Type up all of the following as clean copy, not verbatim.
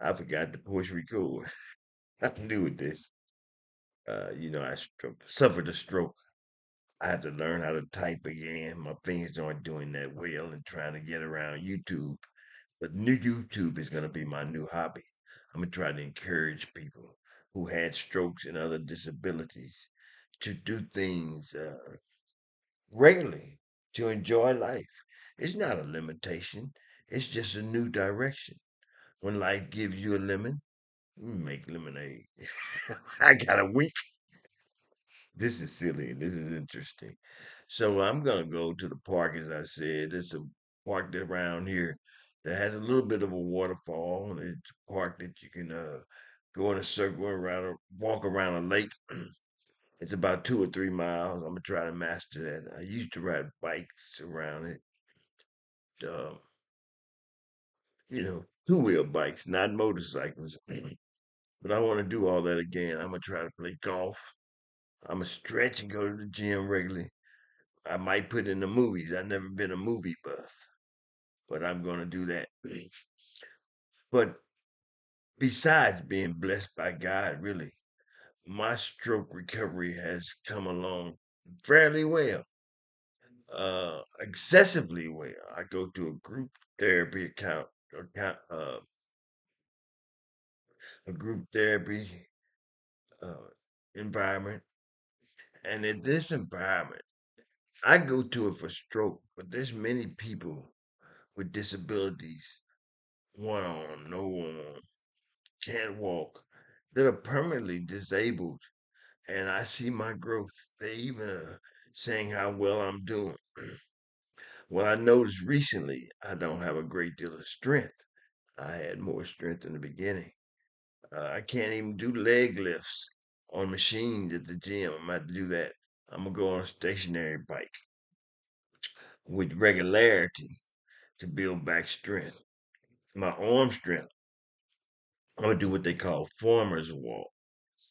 I forgot to push record. I'm new with this. I suffered a stroke. I have to learn how to type again. My fingers aren't doing that well and trying to get around YouTube. But new YouTube is going to be my new hobby. I'm going to try to encourage people who had strokes and other disabilities to do things regularly, to enjoy life. It's not a limitation, it's just a new direction. When life gives you a lemon, make lemonade. I got a week. This is silly. This is interesting. So I'm gonna go to the park, as I said. It's a park that around here that has a little bit of a waterfall. And it's a park that you can go in a circle and walk around a lake. It's about 2 or 3 miles. I'm gonna try to master that. I used to ride bikes around it. Um, 2-wheel bikes, not motorcycles. But I want to do all that again. I'm gonna try to play golf. I'm gonna stretch and go to the gym regularly. I might put in the movies. I've never been a movie buff, but I'm gonna do that. But besides being blessed by God, really, my stroke recovery has come along fairly well, excessively well. I go to a group therapy a group therapy uh, environment, and in this environment, I go to it for stroke, but there's many people with disabilities, one arm, no arm, can't walk, that are permanently disabled, and I see my growth. They even saying how well I'm doing. Well, I noticed recently I don't have a great deal of strength. I had more strength in the beginning. I can't even do leg lifts on machines at the gym. I'm about to do that. I'm gonna go on a stationary bike with regularity to build back strength. My arm strength, I'm gonna do what they call farmer's walk,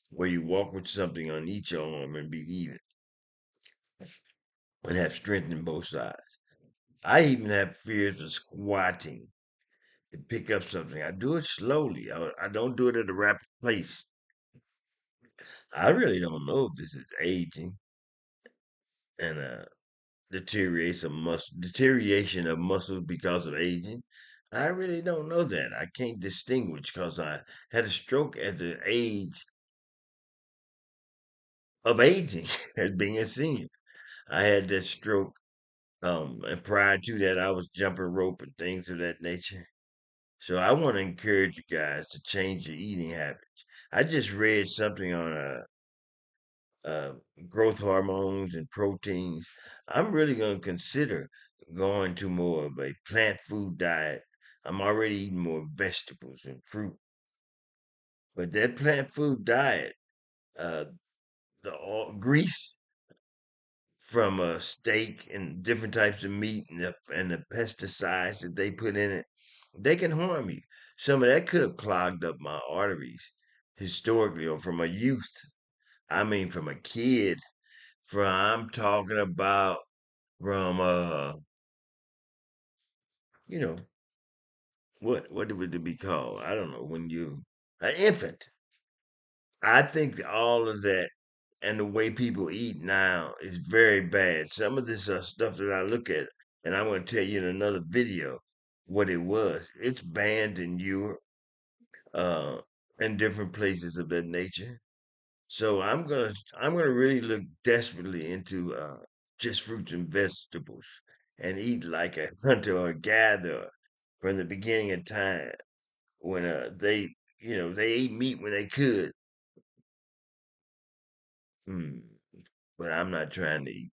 where you walk with something on each arm and be even and have strength in both sides. I even have fears of squatting to pick up something. I do it slowly. I don't do it at a rapid pace. I really don't know if this is aging and deterioration of muscles because of aging. I really don't know that. I can't distinguish because I had a stroke at the age of aging as being a senior. I had that stroke, and prior to that, I was jumping rope and things of that nature. So I want to encourage you guys to change your eating habits. I just read something on uh, growth hormones and proteins. I'm really going to consider going to more of a plant food diet. I'm already eating more vegetables and fruit, but that plant food diet, uh, grease from a steak and different types of meat and the pesticides that they put in it, they can harm you. Some of that could have clogged up my arteries historically or from a youth. I mean, from a kid. I'm talking about from you know, what would it be called? I don't know when you an infant. I think all of that and the way people eat now is very bad. Some of this stuff that I look at, and I'm going to tell you in another video what it was. It's banned in Europe, uh, and different places of that nature. So I'm gonna really look desperately into just fruits and vegetables and eat like a hunter or gatherer from the beginning of time when they ate meat when they could. Mm, but I'm not trying to eat.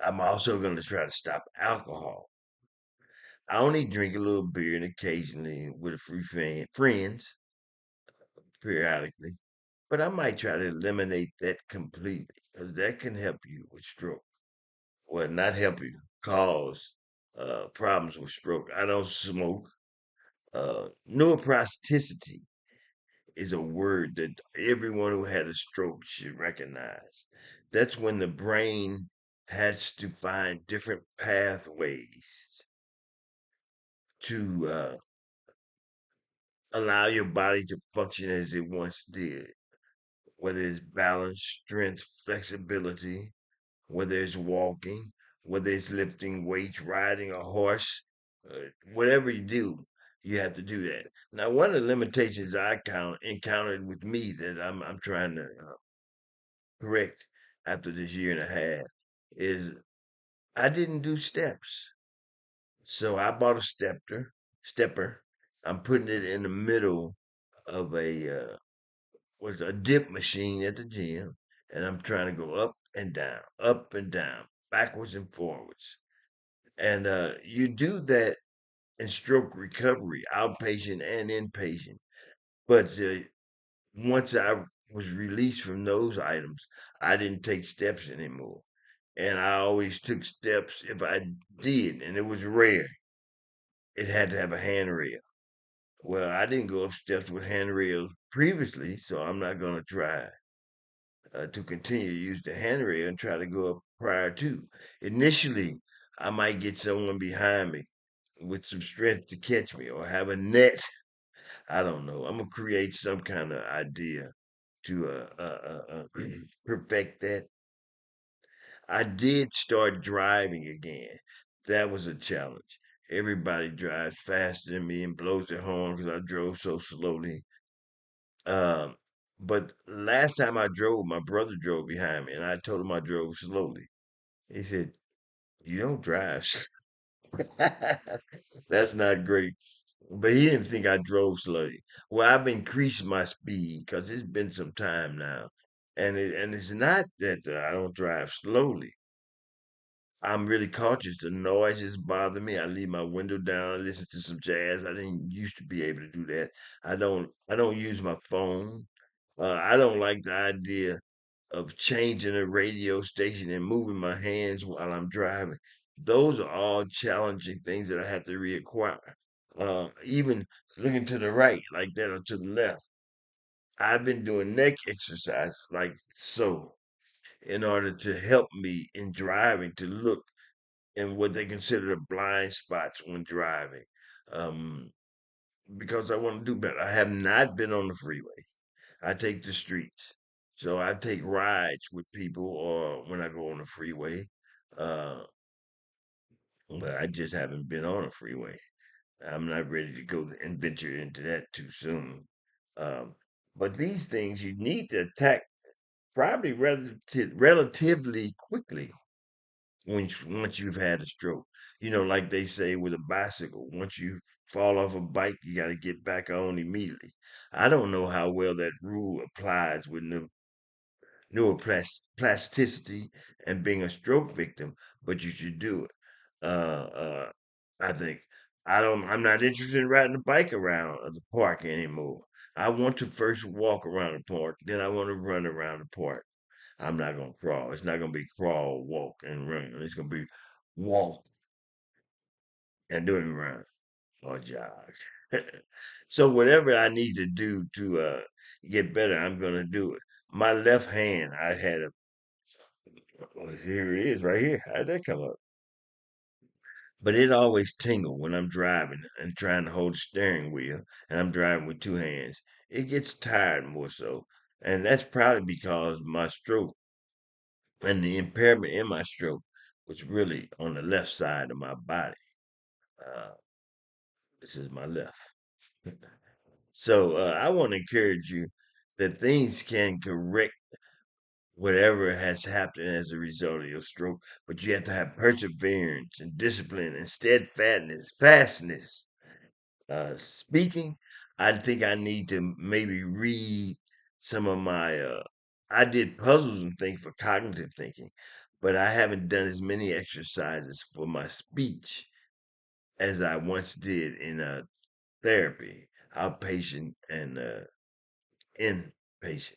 I'm also gonna try to stop alcohol. I only drink a little beer and occasionally with a few friends periodically. But I might try to eliminate that completely because that can help you with stroke. Well, not help you, cause problems with stroke. I don't smoke. Neuroplasticity is a word that everyone who had a stroke should recognize. That's when the brain has to find different pathways to allow your body to function as it once did, whether it's balance, strength, flexibility, whether it's walking, whether it's lifting weights, riding a horse, whatever you do, you have to do that. Now, one of the limitations encountered with me that I'm trying to correct after this year and a half is I didn't do steps. So I bought a stepper. I'm putting it in the middle of a dip machine at the gym, and I'm trying to go up and down, backwards and forwards. And you do that in stroke recovery, outpatient and inpatient. But once I was released from those items, I didn't take steps anymore. And I always took steps if I did, and it was rare. It had to have a handrail. Well, I didn't go up steps with handrails previously, so I'm not going to try to continue to use the handrail and try to go up prior to. Initially, I might get someone behind me with some strength to catch me or have a net. I don't know. I'm gonna create some kind of idea to perfect that. I did start driving again. That was a challenge. Everybody drives faster than me and blows their horn because I drove so slowly. Um, but last time I drove, my brother drove behind me, and I told him I drove slowly. He said, "You don't drive." That's not great. But he didn't think I drove slowly. Well, I've increased my speed because it's been some time now, and it's not that I don't drive slowly. I'm really cautious. The noises bother me. I leave my window down. I listen to some jazz. I didn't used to be able to do that. I don't use my phone. I don't like the idea of changing a radio station and moving my hands while I'm driving. Those are all challenging things that I have to reacquire. Even looking to the right like that or to the left. I've been doing neck exercises like so in order to help me in driving to look in what they consider the blind spots when driving. Um, because I want to do better. I have not been on the freeway. I take the streets. So I take rides with people or when I go on the freeway. Uh, but I just haven't been on a freeway. I'm not ready to go and venture into that too soon. Um, but these things you need to attack probably relatively quickly once you've had a stroke. You know, like they say with a bicycle, once you fall off a bike, you got to get back on immediately. I don't know how well that rule applies with neuroplasticity and being a stroke victim, but you should do it. Uh, I think I'm not interested in riding a bike around the park anymore. I want to first walk around the park, then I want to run around the park. I'm not gonna crawl. It's not gonna be crawl, walk, and run. It's gonna be walk and do it run or jog. So whatever I need to do to get better, I'm gonna do it. My left hand, I had a well, here it is right here. How'd that come up? But it always tingle when I'm driving and trying to hold the steering wheel and I'm driving with two hands. It gets tired more so. And that's probably because my stroke and the impairment in my stroke was really on the left side of my body. Uh, this is my left. So I want to encourage you that things can correct whatever has happened as a result of your stroke, but you have to have perseverance and discipline and steadfastness, fastness. Speaking, I think I need to maybe read some of my. I did puzzles and things for cognitive thinking, but I haven't done as many exercises for my speech as I once did in therapy, outpatient and inpatient.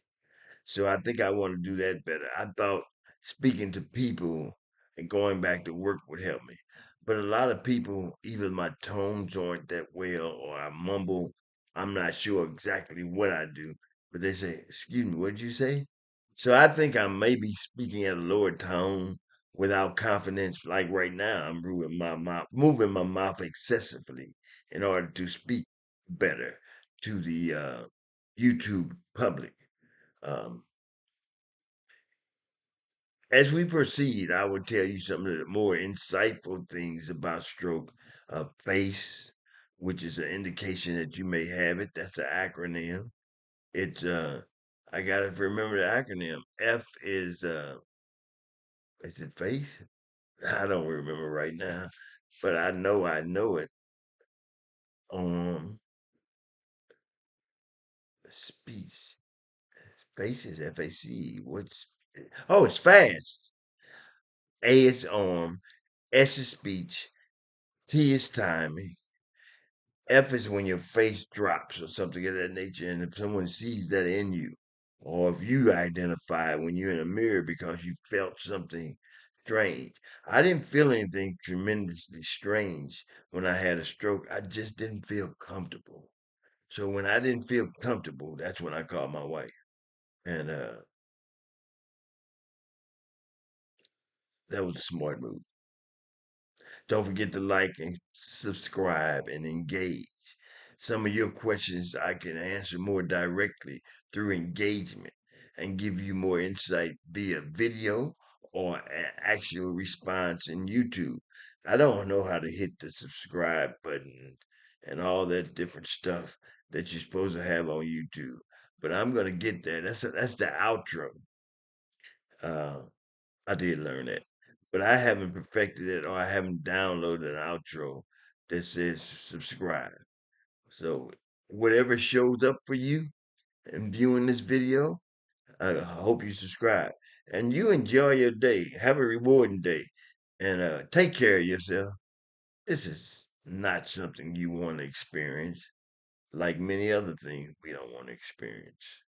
So I think I want to do that better. I thought speaking to people and going back to work would help me. But a lot of people, even my tones aren't that well, or I mumble. I'm not sure exactly what I do. But they say, "Excuse me, what did you say?" So I think I'm maybe speaking at a lower tone without confidence. Like right now, I'm moving my mouth excessively in order to speak better. to the YouTube public. Um, as we proceed, I will tell you some of the more insightful things about stroke. FACE, which is an indication that you may have it. That's an acronym. It's I gotta remember the acronym. F is it FACE? I don't remember right now, but I know it. Speech. FACE is FACE. Oh, it's fast. A is S is speech, T is timing, F is when your face drops or something of that nature, and if someone sees that in you, or if you identify when you're in a mirror because you felt something strange. I didn't feel anything tremendously strange when I had a stroke. I just didn't feel comfortable. So when I didn't feel comfortable, that's when I called my wife. And that was a smart move. Don't forget to like and subscribe and engage. Some of your questions I can answer more directly through engagement and give you more insight via video or actual response in YouTube. I don't know how to hit the subscribe button and all that different stuff that you're supposed to have on YouTube, but I'm gonna get there. That's the outro. Uh, I did learn that, but I haven't perfected it or I haven't downloaded an outro that says subscribe. So whatever shows up for you in viewing this video, I hope you subscribe and you enjoy your day. Have a rewarding day and take care of yourself. This is not something you want to experience, like many other things we don't want to experience.